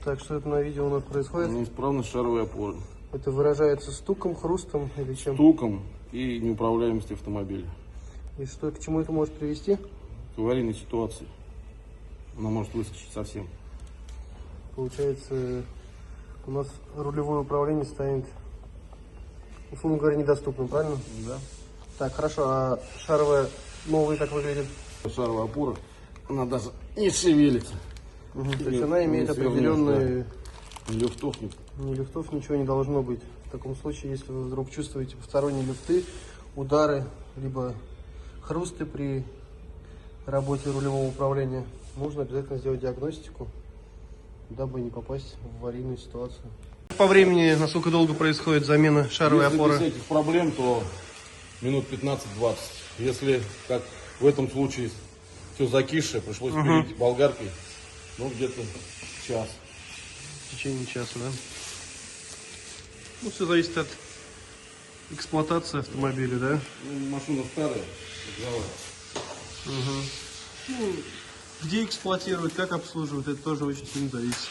Так, что это на видео у нас происходит? Неисправность шаровой опоры. Это выражается стуком, хрустом или чем? Стуком и неуправляемостью автомобиля. И что, к чему это может привести? К аварийной ситуации. Она может выскочить совсем. Получается, у нас рулевое управление станет, условно говоря, недоступным, правильно? Да. Так, хорошо, а шаровая новая как выглядит? Шаровая опора, она даже не шевелится. То есть она имеет определенные... Ни люфтов, Ни люфтов, ничего не должно быть. В таком случае, если вы вдруг чувствуете посторонние люфты, удары, либо хрусты при работе рулевого управления, нужно обязательно сделать диагностику, дабы не попасть в аварийную ситуацию. По времени, насколько долго происходит замена шаровой опоры? Если без этих проблем, то минут 15-20. Если, как в этом случае, все закисшее, пришлось пилить болгаркой, ну где-то час. В течение часа, да? Ну, все зависит от эксплуатации автомобиля, да? Ну, машина старая, Ну, где эксплуатируют, как обслуживают, это тоже очень сильно зависит.